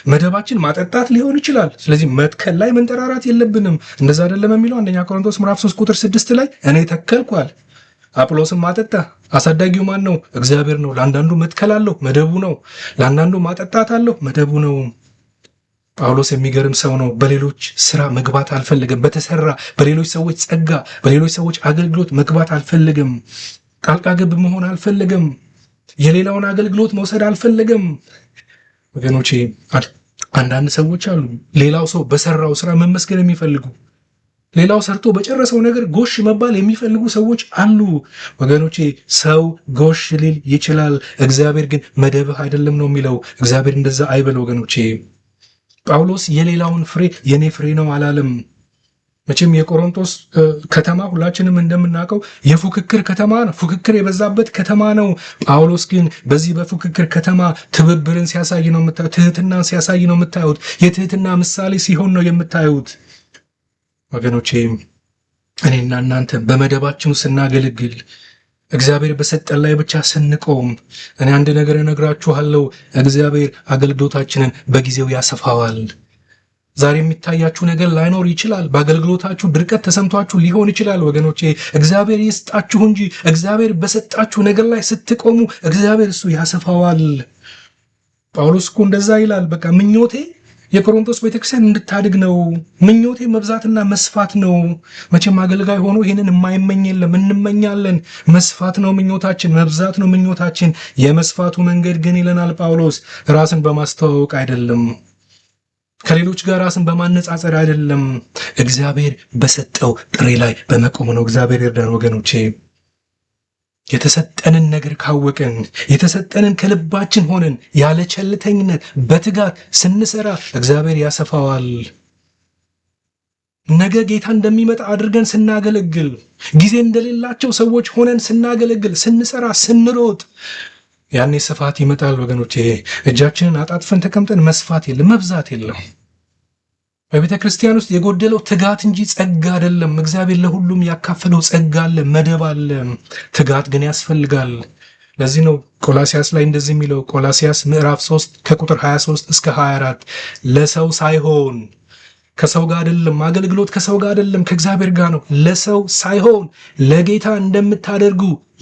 መደባችን ማጠጣት ሊሆን ይችላል። ስለዚህ መትከል ላይ መንጠራራት የለብንም። እንደዛ አይደለም የሚለው አንደኛ ቆሮንቶስ ምዕራፍ 3 ቁጥር 6 ላይ እኔ ተከልኳል፣ አጵሎስም ማጠጣ። አሳዳጊው ማን ነው? እግዚአብሔር ነው። ለአንዳንዱ መትከል አለው፣ መደቡ ነው። ለአንዳንዱ ማጠጣት አለው፣ መደቡ ነው። ጳውሎስ የሚገርም ሰው ነው። በሌሎች ስራ መግባት አልፈልግም። በተሰራ በሌሎች ሰዎች ጸጋ፣ በሌሎች ሰዎች አገልግሎት መግባት አልፈልግም። ጣልቃ ገብ መሆን አልፈለገም። የሌላውን አገልግሎት መውሰድ አልፈለገም። ወገኖቼ አንዳንድ ሰዎች አሉ ሌላው ሰው በሰራው ስራ መመስገን የሚፈልጉ፣ ሌላው ሰርቶ በጨረሰው ነገር ጎሽ መባል የሚፈልጉ ሰዎች አሉ። ወገኖቼ ሰው ጎሽ ሊል ይችላል፣ እግዚአብሔር ግን መደብህ አይደለም ነው የሚለው። እግዚአብሔር እንደዛ አይበል ወገኖቼ። ጳውሎስ የሌላውን ፍሬ የኔ ፍሬ ነው አላለም። መቼም የቆሮንቶስ ከተማ ሁላችንም እንደምናውቀው የፉክክር ከተማ ነው። ፉክክር የበዛበት ከተማ ነው። ጳውሎስ ግን በዚህ በፉክክር ከተማ ትብብርን ሲያሳይ ነው የምታዩት። ትህትናን ሲያሳይ ነው የምታዩት። የትህትና ምሳሌ ሲሆን ነው የምታዩት። ወገኖቼ እኔና እናንተ በመደባችን ስናገለግል፣ እግዚአብሔር በሰጠን ላይ ብቻ ስንቆም፣ እኔ አንድ ነገር እነግራችኋለሁ፣ እግዚአብሔር አገልግሎታችንን በጊዜው ያሰፋዋል። ዛሬ የሚታያችሁ ነገር ላይኖር ይችላል። በአገልግሎታችሁ ድርቀት ተሰምቷችሁ ሊሆን ይችላል። ወገኖቼ እግዚአብሔር ይስጣችሁ እንጂ እግዚአብሔር በሰጣችሁ ነገር ላይ ስትቆሙ እግዚአብሔር እሱ ያሰፋዋል። ጳውሎስ እኮ እንደዛ ይላል። በቃ ምኞቴ የቆሮንቶስ ቤተክርስቲያን እንድታድግ ነው። ምኞቴ መብዛትና መስፋት ነው። መቼም አገልጋይ ሆኖ ይህንን የማይመኝ የለም። እንመኛለን። መስፋት ነው ምኞታችን፣ መብዛት ነው ምኞታችን። የመስፋቱ መንገድ ግን ይለናል ጳውሎስ ራስን በማስተዋወቅ አይደለም፣ ከሌሎች ጋር ራስን በማነጻጸር አይደለም፣ እግዚአብሔር በሰጠው ጥሪ ላይ በመቆም ነው። እግዚአብሔር ይርዳን ወገኖቼ። የተሰጠንን ነገር ካወቅን፣ የተሰጠንን ከልባችን ሆነን ያለ ቸልተኝነት በትጋት ስንሰራ እግዚአብሔር ያሰፋዋል። ነገ ጌታ እንደሚመጣ አድርገን ስናገለግል፣ ጊዜ እንደሌላቸው ሰዎች ሆነን ስናገለግል፣ ስንሰራ፣ ስንሮጥ ያኔ ስፋት ይመጣል ወገኖቼ። እጃችንን አጣጥፈን ተቀምጠን መስፋት የለም፣ መብዛት የለም። በቤተ ክርስቲያን ውስጥ የጎደለው ትጋት እንጂ ጸጋ አይደለም። እግዚአብሔር ለሁሉም ያካፈለው ጸጋ አለ፣ መደብ አለ። ትጋት ግን ያስፈልጋል። ለዚህ ነው ቆላሲያስ ላይ እንደዚህ የሚለው፣ ቆላሲያስ ምዕራፍ 3 ከቁጥር 23 እስከ 24 ለሰው ሳይሆን ከሰው ጋር አይደለም፣ አገልግሎት ከሰው ጋር አይደለም፣ ከእግዚአብሔር ጋር ነው። ለሰው ሳይሆን ለጌታ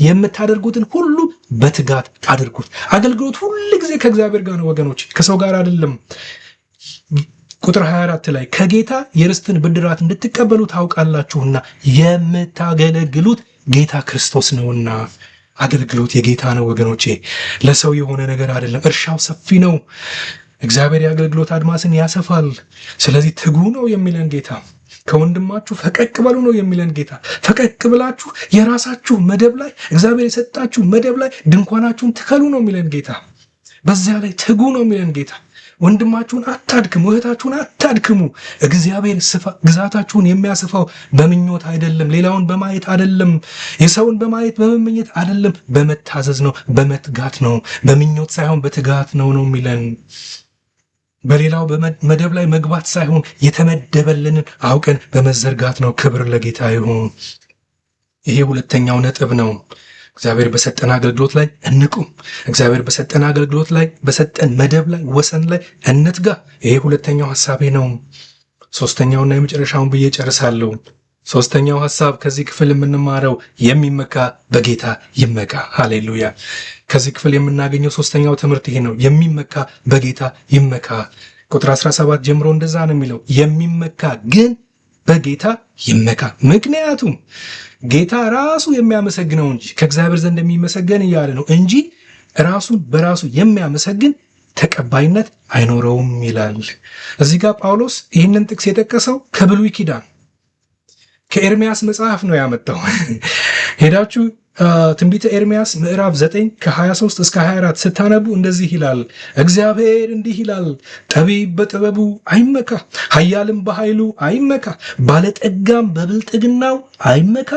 የምታደርጉትን ሁሉ በትጋት አድርጉት። አገልግሎት ሁሉ ጊዜ ከእግዚአብሔር ጋር ነው ወገኖች፣ ከሰው ጋር አይደለም። ቁጥር 24 ላይ ከጌታ የርስትን ብድራት እንድትቀበሉ ታውቃላችሁና የምታገለግሉት ጌታ ክርስቶስ ነውና። አገልግሎት የጌታ ነው ወገኖቼ፣ ለሰው የሆነ ነገር አይደለም። እርሻው ሰፊ ነው። እግዚአብሔር የአገልግሎት አድማስን ያሰፋል። ስለዚህ ትጉ ነው የሚለን ጌታ። ከወንድማችሁ ፈቀቅ በሉ ነው የሚለን ጌታ። ፈቀቅ ብላችሁ የራሳችሁ መደብ ላይ፣ እግዚአብሔር የሰጣችሁ መደብ ላይ ድንኳናችሁን ትከሉ ነው የሚለን ጌታ። በዚያ ላይ ትጉ ነው የሚለን ጌታ። ወንድማችሁን አታድክሙ፣ እህታችሁን አታድክሙ። እግዚአብሔር ግዛታችሁን የሚያሰፋው በምኞት አይደለም፣ ሌላውን በማየት አይደለም፣ የሰውን በማየት በመመኘት አይደለም፣ በመታዘዝ ነው፣ በመትጋት ነው። በምኞት ሳይሆን በትጋት ነው የሚለን። በሌላው መደብ ላይ መግባት ሳይሆን የተመደበልንን አውቀን በመዘርጋት ነው። ክብር ለጌታ ይሁን። ይሄ ሁለተኛው ነጥብ ነው። እግዚአብሔር በሰጠን አገልግሎት ላይ እንቁም። እግዚአብሔር በሰጠን አገልግሎት ላይ፣ በሰጠን መደብ ላይ፣ ወሰን ላይ እንትጋ። ይሄ ሁለተኛው ሐሳቤ ነው። ሶስተኛውና የመጨረሻውን ብዬ ጨርሳለሁ። ሶስተኛው ሐሳብ ከዚህ ክፍል የምንማረው የሚመካ በጌታ ይመካ። ሃሌሉያ። ከዚህ ክፍል የምናገኘው ሶስተኛው ትምህርት ይሄ ነው። የሚመካ በጌታ ይመካ። ቁጥር 17 ጀምሮ እንደዛ ነው የሚለው። የሚመካ ግን በጌታ ይመካ። ምክንያቱም ጌታ ራሱ የሚያመሰግነው እንጂ ከእግዚአብሔር ዘንድ የሚመሰገን እያለ ነው እንጂ ራሱን በራሱ የሚያመሰግን ተቀባይነት አይኖረውም ይላል። እዚህ ጋር ጳውሎስ ይህንን ጥቅስ የጠቀሰው ከብሉይ ኪዳን ከኤርሚያስ መጽሐፍ ነው ያመጣው። ሄዳችሁ ትንቢተ ኤርሚያስ ምዕራፍ 9 ከ23 እስከ 24 ስታነቡ እንደዚህ ይላል። እግዚአብሔር እንዲህ ይላል፣ ጠቢብ በጥበቡ አይመካ፣ ኃያልም በኃይሉ አይመካ፣ ባለጠጋም በብልጥግናው አይመካ።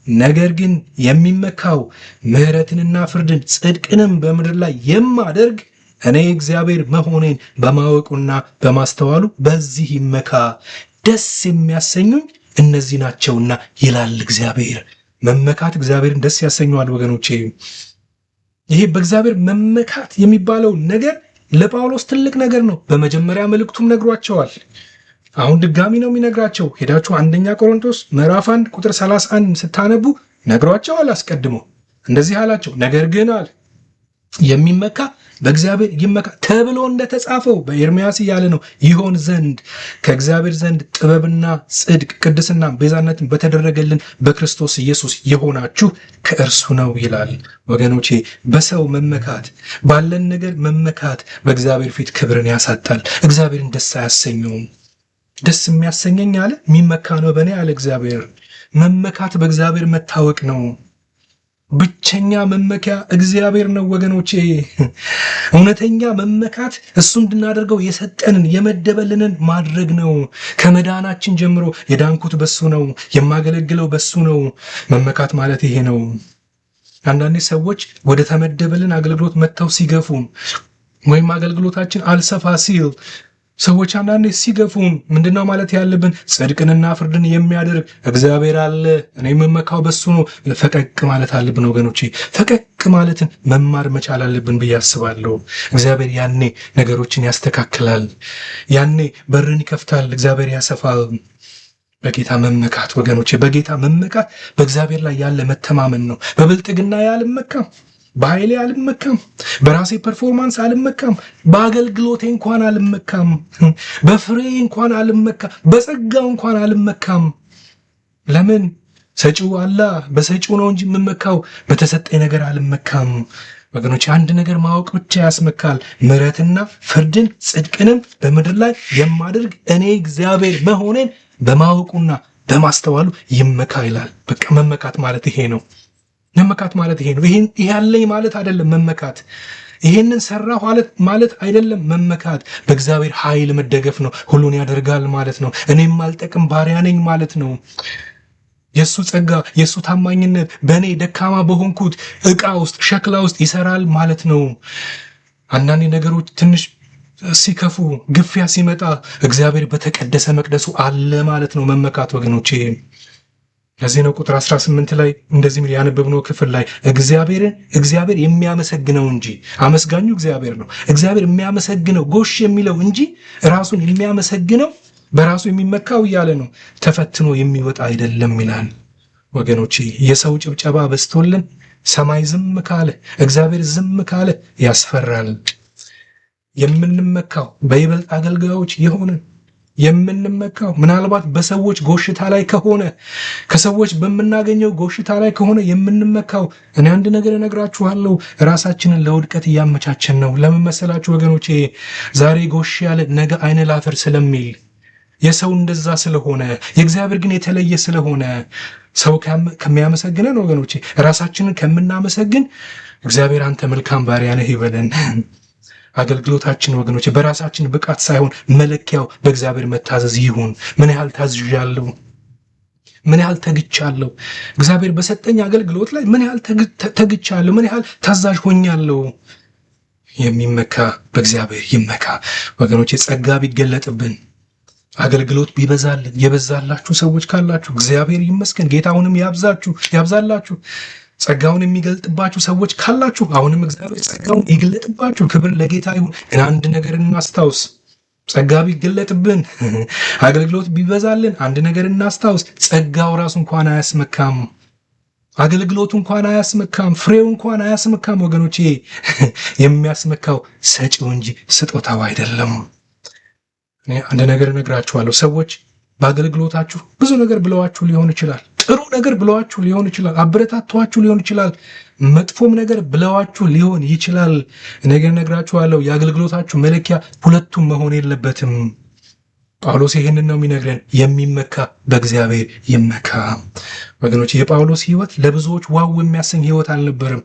ነገር ግን የሚመካው ምሕረትንና ፍርድን ጽድቅንም በምድር ላይ የማደርግ እኔ እግዚአብሔር መሆኔን በማወቁና በማስተዋሉ በዚህ ይመካ። ደስ የሚያሰኙኝ እነዚህ ናቸውና ይላል እግዚአብሔር። መመካት እግዚአብሔርን ደስ ያሰኘዋል ወገኖቼ። ይሄ በእግዚአብሔር መመካት የሚባለው ነገር ለጳውሎስ ትልቅ ነገር ነው። በመጀመሪያ መልእክቱም ነግሯቸዋል። አሁን ድጋሚ ነው የሚነግራቸው። ሄዳችሁ አንደኛ ቆሮንቶስ ምዕራፍ 1 ቁጥር 31 ስታነቡ ነግሯቸዋል። አስቀድሞ እንደዚህ አላቸው፣ ነገር ግን አለ የሚመካ በእግዚአብሔር ይመካ ተብሎ እንደተጻፈው በኤርምያስ እያለ ነው ይሆን ዘንድ ከእግዚአብሔር ዘንድ ጥበብና ጽድቅ ቅድስና ቤዛነትን በተደረገልን በክርስቶስ ኢየሱስ የሆናችሁ ከእርሱ ነው ይላል። ወገኖቼ በሰው መመካት፣ ባለን ነገር መመካት በእግዚአብሔር ፊት ክብርን ያሳጣል። እግዚአብሔርን ደስ አያሰኘውም። ደስ የሚያሰኘኝ አለ የሚመካ ነው በእኔ አለ እግዚአብሔር። መመካት በእግዚአብሔር መታወቅ ነው። ብቸኛ መመኪያ እግዚአብሔር ነው ወገኖቼ። እውነተኛ መመካት እሱ እንድናደርገው የሰጠንን የመደበልንን ማድረግ ነው። ከመዳናችን ጀምሮ የዳንኩት በሱ ነው፣ የማገለግለው በሱ ነው። መመካት ማለት ይሄ ነው። አንዳንዴ ሰዎች ወደ ተመደበልን አገልግሎት መጥተው ሲገፉ ወይም አገልግሎታችን አልሰፋ ሲል ሰዎች አንዳንዴ ሲገፉን ምንድነው ማለት ያለብን? ጽድቅንና ፍርድን የሚያደርግ እግዚአብሔር አለ፣ እኔ የምመካው በሱ ነው። ፈቀቅ ማለት አለብን ወገኖቼ። ፈቀቅ ማለትን መማር መቻል አለብን ብዬ አስባለሁ። እግዚአብሔር ያኔ ነገሮችን ያስተካክላል። ያኔ በርን ይከፍታል። እግዚአብሔር ያሰፋል። በጌታ መመካት ወገኖቼ፣ በጌታ መመካት በእግዚአብሔር ላይ ያለ መተማመን ነው። በብልጥግና ያልመካም፣ በኃይሌ አልመካም፣ በራሴ ፐርፎርማንስ አልመካም፣ በአገልግሎቴ እንኳን አልመካም፣ በፍሬ እንኳን አልመካም፣ በጸጋው እንኳን አልመካም። ለምን? ሰጪው አላህ በሰጪው ነው እንጂ የምመካው በተሰጠኝ ነገር አልመካም። ወገኖች አንድ ነገር ማወቅ ብቻ ያስመካል። ምሕረትና ፍርድን ጽድቅንም በምድር ላይ የማደርግ እኔ እግዚአብሔር መሆኔን በማወቁና በማስተዋሉ ይመካ ይላል። በቃ መመካት ማለት ይሄ ነው። መመካት ማለት ይሄ ነው። ይሄን ያለኝ ማለት አይደለም መመካት። ይሄንን ሰራሁ ማለት አይደለም መመካት። በእግዚአብሔር ኃይል መደገፍ ነው። ሁሉን ያደርጋል ማለት ነው። እኔም አልጠቅም ባሪያ ነኝ ማለት ነው። የሱ ጸጋ የሱ ታማኝነት በእኔ ደካማ በሆንኩት ዕቃ ውስጥ ሸክላ ውስጥ ይሰራል ማለት ነው። አንዳንድ ነገሮች ትንሽ ሲከፉ ግፊያ ሲመጣ እግዚአብሔር በተቀደሰ መቅደሱ አለ ማለት ነው መመካት ወገኖቼ። ለዚህ ነው ቁጥር 18 ላይ እንደዚህ ያነበብነው ክፍል ላይ እግዚአብሔር የሚያመሰግነው እንጂ አመስጋኙ እግዚአብሔር ነው። እግዚአብሔር የሚያመሰግነው ጎሽ የሚለው እንጂ ራሱን የሚያመሰግነው በራሱ የሚመካው እያለ ነው ተፈትኖ የሚወጣ አይደለም ይላል። ወገኖቼ የሰው ጭብጨባ በስቶልን ሰማይ ዝም ካለ፣ እግዚአብሔር ዝም ካለ ያስፈራል። የምንመካው በይበልጥ አገልጋዮች የሆንን የምንመካው ምናልባት በሰዎች ጎሽታ ላይ ከሆነ ከሰዎች በምናገኘው ጎሽታ ላይ ከሆነ የምንመካው፣ እኔ አንድ ነገር እነግራችኋለሁ፣ ራሳችንን ለውድቀት እያመቻቸን ነው። ለምን መሰላችሁ ወገኖቼ? ዛሬ ጎሽ ያለ ነገ አይነ ላፈር ስለሚል የሰው እንደዛ ስለሆነ የእግዚአብሔር ግን የተለየ ስለሆነ ሰው ከሚያመሰግነን ወገኖቼ ራሳችንን ከምናመሰግን እግዚአብሔር አንተ መልካም ባሪያ ነህ ይበለን። አገልግሎታችን ወገኖች በራሳችን ብቃት ሳይሆን መለኪያው በእግዚአብሔር መታዘዝ ይሁን። ምን ያህል ታዝዣለሁ? ምን ያህል ተግቻለሁ? እግዚአብሔር በሰጠኝ አገልግሎት ላይ ምን ያህል ተግቻለሁ? ምን ያህል ታዛዥ ሆኛለሁ? የሚመካ በእግዚአብሔር ይመካ ወገኖች። ጸጋ ቢገለጥብን አገልግሎት ቢበዛልን የበዛላችሁ ሰዎች ካላችሁ እግዚአብሔር ይመስገን። ጌታውንም ያብዛላችሁ። ጸጋውን የሚገልጥባችሁ ሰዎች ካላችሁ አሁንም እግዚአብሔር ጸጋውን ይገለጥባችሁ። ክብር ለጌታ ይሁን። አንድ ነገር እናስታውስ። ጸጋ ቢገለጥብን አገልግሎት ቢበዛልን አንድ ነገር እናስታውስ። ጸጋው ራሱ እንኳን አያስመካም። አገልግሎቱ እንኳን አያስመካም። ፍሬው እንኳን አያስመካም ወገኖቼ። የሚያስመካው ሰጪው እንጂ ስጦታው አይደለም። አንድ ነገር እነግራችኋለሁ። ሰዎች በአገልግሎታችሁ ብዙ ነገር ብለዋችሁ ሊሆን ይችላል። ጥሩ ነገር ብለዋችሁ ሊሆን ይችላል። አበረታቷችሁ ሊሆን ይችላል። መጥፎም ነገር ብለዋችሁ ሊሆን ይችላል። ነገር ነግራችኋለሁ፣ የአገልግሎታችሁ መለኪያ ሁለቱም መሆን የለበትም። ጳውሎስ ይህንን ነው የሚነግረን። የሚመካ በእግዚአብሔር ይመካ። ወገኖች የጳውሎስ ሕይወት ለብዙዎች ዋው የሚያሰኝ ሕይወት አልነበረም።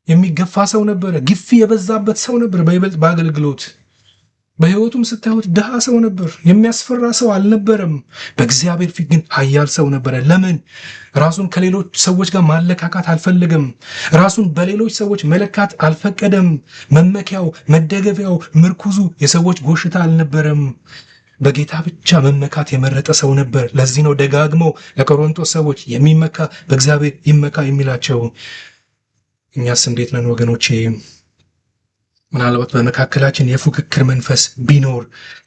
የሚገፋ ሰው ነበረ። ግፊ የበዛበት ሰው ነበር። በይበልጥ በአገልግሎት በሕይወቱም ስታዩት ድሃ ሰው ነበር። የሚያስፈራ ሰው አልነበረም። በእግዚአብሔር ፊት ግን ኃያል ሰው ነበረ። ለምን? ራሱን ከሌሎች ሰዎች ጋር ማለካካት አልፈለገም። ራሱን በሌሎች ሰዎች መለካት አልፈቀደም። መመኪያው፣ መደገፊያው፣ ምርኩዙ የሰዎች ጎሽታ አልነበረም። በጌታ ብቻ መመካት የመረጠ ሰው ነበር። ለዚህ ነው ደጋግመው ለቆሮንቶስ ሰዎች የሚመካ በእግዚአብሔር ይመካ የሚላቸው። እኛስ እንዴት ነን ወገኖቼ? ምናልባት በመካከላችን የፉክክር መንፈስ ቢኖር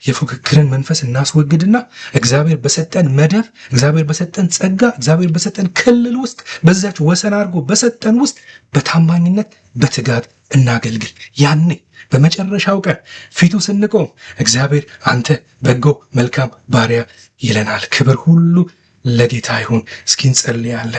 የፉክክርን መንፈስ እናስወግድና እግዚአብሔር በሰጠን መደብ፣ እግዚአብሔር በሰጠን ጸጋ፣ እግዚአብሔር በሰጠን ክልል ውስጥ በዛች ወሰን አድርጎ በሰጠን ውስጥ በታማኝነት በትጋት እናገልግል። ያኔ በመጨረሻው ቀን ፊቱ ስንቆም እግዚአብሔር አንተ በጎ መልካም ባሪያ ይለናል። ክብር ሁሉ ለጌታ ይሁን። እስኪ እንጸልያለን።